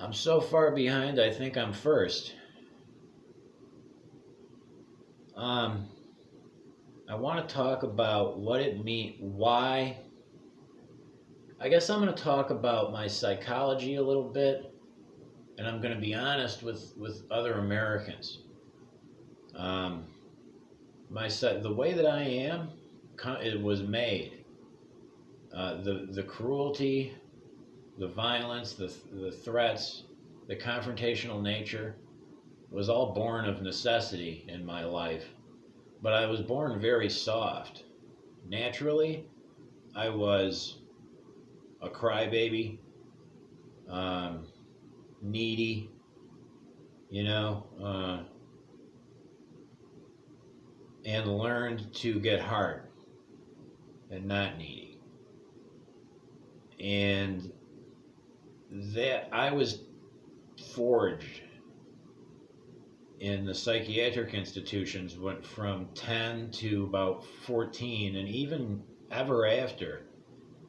I'm so far behind, I think I'm first. Um, I want to talk about what it means, why. I guess I'm going to talk about my psychology a little bit, and I'm going to be honest with other Americans. Um, the way that I am, it was made. The cruelty, the violence, the threats, the confrontational nature was all born of necessity in my life. But I was born very soft. Naturally, I was a crybaby, um, needy, you know, and learned to get hard and not needy. And that I was forged in the psychiatric institutions, went from 10 to about 14, and even ever after,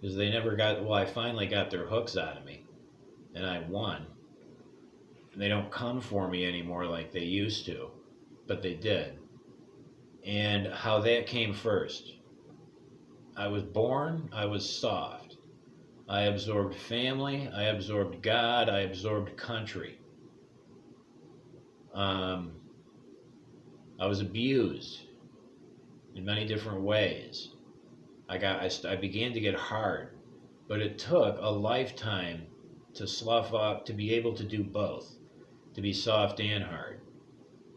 because I finally got their hooks out of me, and I won. And they don't come for me anymore like they used to, but they did. And how that came first. I was soft. I absorbed family, I absorbed God, I absorbed country. Um, I was abused in many different ways. I began to get hard, but it took a lifetime to slough up, to be able to do both, to be soft and hard.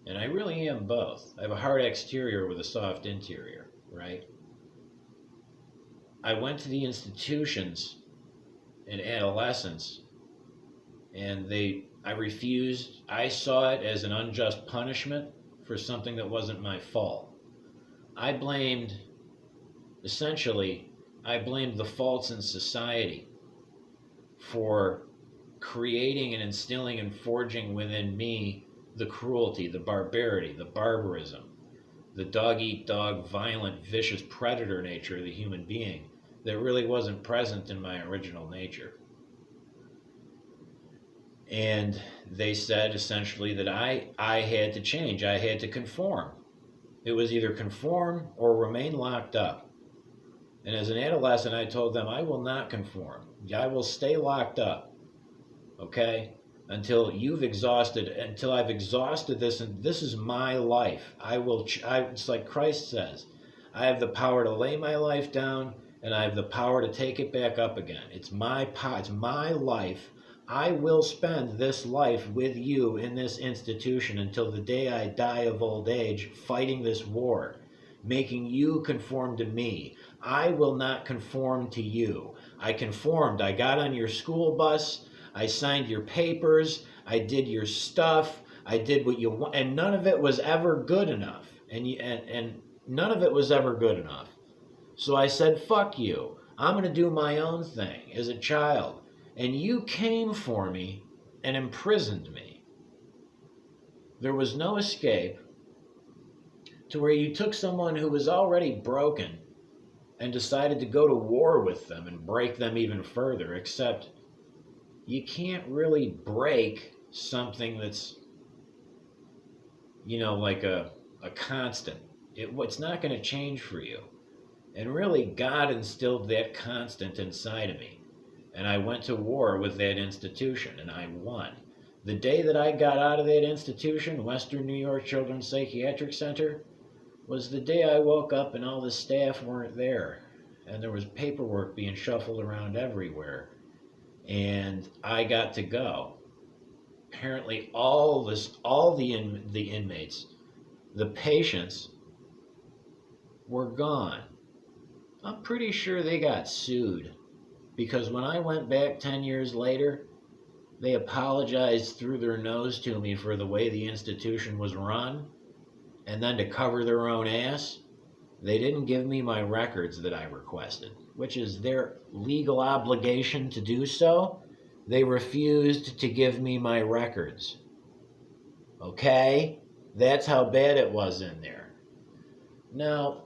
And I really am both. I have a hard exterior with a soft interior, right? I went to the institutions in adolescence, and I refused. I saw it as an unjust punishment for something that wasn't my fault. I blamed, essentially, I blamed the faults in society for creating and instilling and forging within me the cruelty, the barbarity, the barbarism, the dog eat dog, violent, vicious predator nature of the human being that really wasn't present in my original nature. And they said essentially that I had to change, I had to conform. It was either conform or remain locked up. And as an adolescent, I told them, I will not conform. I will stay locked up, okay? Until I've exhausted this, and this is my life. It's like Christ says, I have the power to lay my life down, and I have the power to take it back up again. It's my life. I will spend this life with you in this institution until the day I die of old age, fighting this war, making you conform to me. I will not conform to you. I conformed. I got on your school bus. I signed your papers. I did your stuff. I did what you want, and none of it was ever good enough. And none of it was ever good enough. So I said, fuck you. I'm going to do my own thing as a child. And you came for me and imprisoned me. There was no escape to where you took someone who was already broken and decided to go to war with them and break them even further, except you can't really break something that's, like a constant. It's not going to change for you. And really, God instilled that constant inside of me. And I went to war with that institution, and I won. The day that I got out of that institution, Western New York Children's Psychiatric Center, was the day I woke up and all the staff weren't there. And there was paperwork being shuffled around everywhere. And I got to go. Apparently all the inmates, the patients, were gone. I'm pretty sure they got sued. Because when I went back 10 years later, they apologized through their nose to me for the way the institution was run. And then to cover their own ass, they didn't give me my records that I requested, which is their legal obligation to do so. They refused to give me my records. Okay? That's how bad it was in there. Now,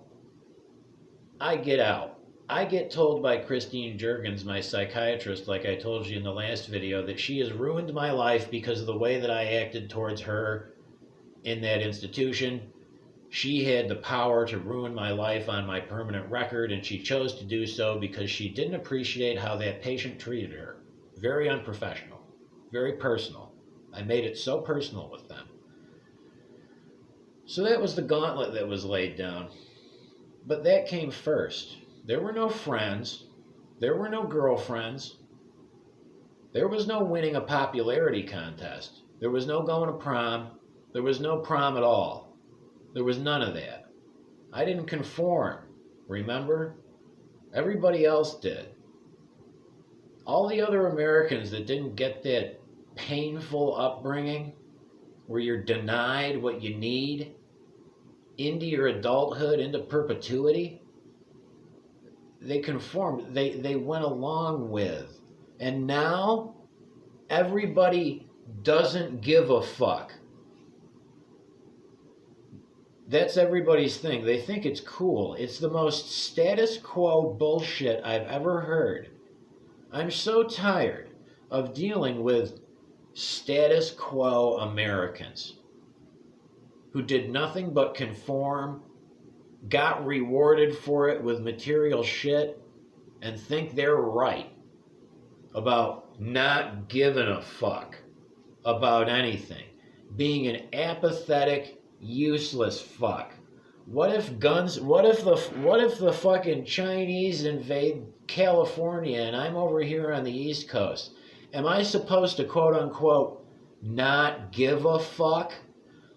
I get out. I get told by Christine Jurgens, my psychiatrist, like I told you in the last video, that she has ruined my life because of the way that I acted towards her in that institution. She had the power to ruin my life on my permanent record, and she chose to do so because she didn't appreciate how that patient treated her. Very unprofessional, very personal. I made it so personal with them. So that was the gauntlet that was laid down. But that came first. There were no friends. There were no girlfriends. There was no winning a popularity contest. There was no going to prom. There was no prom at all. There was none of that. I didn't conform, remember? Everybody else did. All the other Americans that didn't get that painful upbringing where you're denied what you need into your adulthood, into perpetuity, they conformed, they went along with. And now everybody doesn't give a fuck. That's everybody's thing. They think it's cool. It's the most status quo bullshit I've ever heard. I'm so tired of dealing with status quo Americans who did nothing but conform, got rewarded for it with material shit, and think they're right about not giving a fuck about anything. Being an apathetic, useless fuck. What if the fucking Chinese invade California and I'm over here on the East Coast? Am I supposed to, quote unquote, not give a fuck?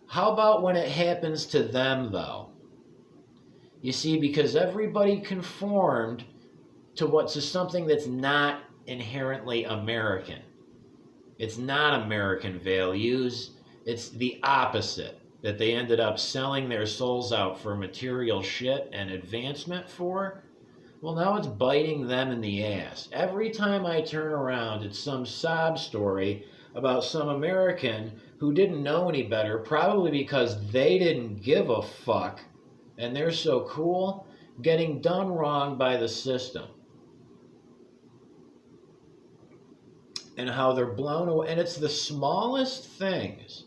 How about when it happens to them, though? You see, because everybody conformed to something that's not inherently American. It's not American values. It's the opposite, that they ended up selling their souls out for material shit and advancement for. Well, now it's biting them in the ass. Every time I turn around, it's some sob story about some American who didn't know any better, probably because they didn't give a fuck, and they're so cool, getting done wrong by the system. And how they're blown away. And it's the smallest things.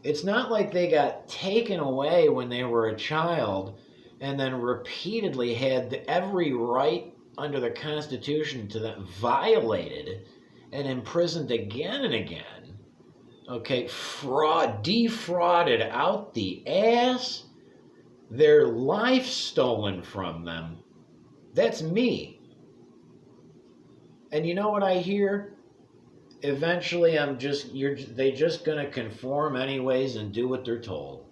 It's not like they got taken away when they were a child and then repeatedly had every right under the Constitution to them violated and imprisoned again and again. Okay, defrauded out the ass, their life stolen from them. That's me. And you know what I hear? Eventually they just gonna conform anyways and do what they're told.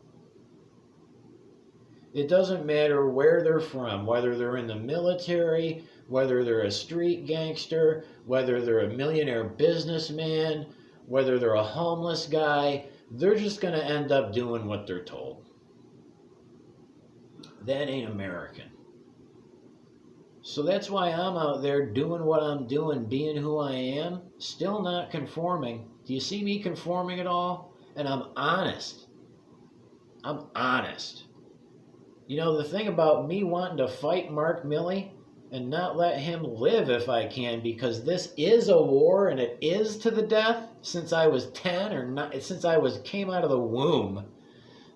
It doesn't matter where they're from, whether they're in the military, whether they're a street gangster, whether they're a millionaire businessman, whether they're a homeless guy, they're just gonna end up doing what they're told. That ain't American. So that's why I'm out there doing what I'm doing, being who I am, still not conforming. Do you see me conforming at all? And I'm honest. I'm honest. You know, the thing about me wanting to fight Mark Milley and not let him live if I can, because this is a war and it is to the death since I was 10 or not, since came out of the womb.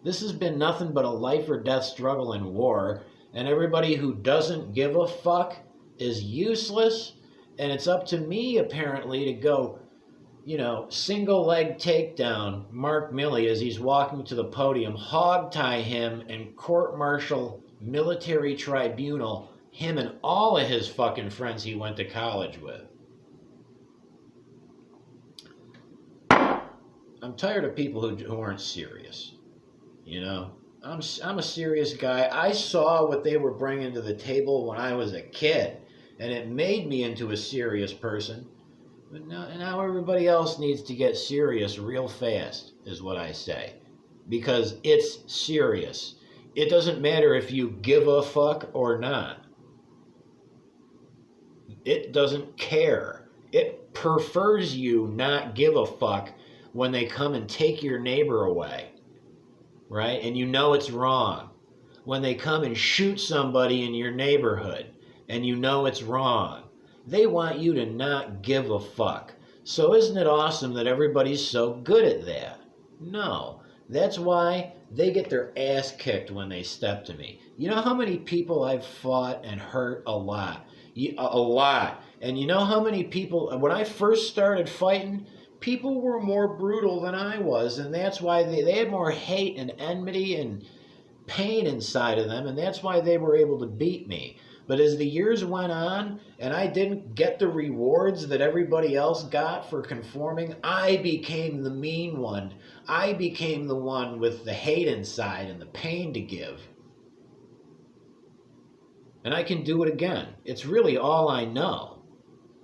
This has been nothing but a life or death struggle in war. And everybody who doesn't give a fuck is useless. And it's up to me, apparently, to go, single leg takedown Mark Milley as he's walking to the podium, hog tie him and court-martial military tribunal him and all of his fucking friends he went to college with. I'm tired of people who aren't serious, I'm a serious guy. I saw what they were bringing to the table when I was a kid, and it made me into a serious person. But now everybody else needs to get serious real fast, is what I say. Because it's serious. It doesn't matter if you give a fuck or not. It doesn't care. It prefers you not give a fuck when they come and take your neighbor away. Right? And you know it's wrong. When they come and shoot somebody in your neighborhood and you know it's wrong. They want you to not give a fuck. So isn't it awesome that everybody's so good at that? No. That's why they get their ass kicked when they step to me. You know how many people I've fought and hurt? A lot. A lot. And you know how many people, when I first started fighting, people were more brutal than I was. And that's why they had more hate and enmity and pain inside of them. And that's why they were able to beat me. But as the years went on and I didn't get the rewards that everybody else got for conforming, I became the mean one. I became the one with the hate inside and the pain to give. And I can do it again. It's really all I know.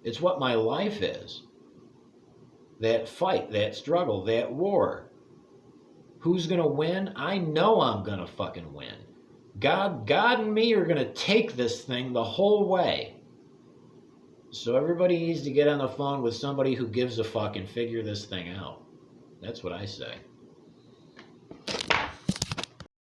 It's what my life is. That fight, that struggle, that war. Who's going to win? I know I'm going to fucking win. God and me are going to take this thing the whole way. So everybody needs to get on the phone with somebody who gives a fuck and figure this thing out. That's what I say.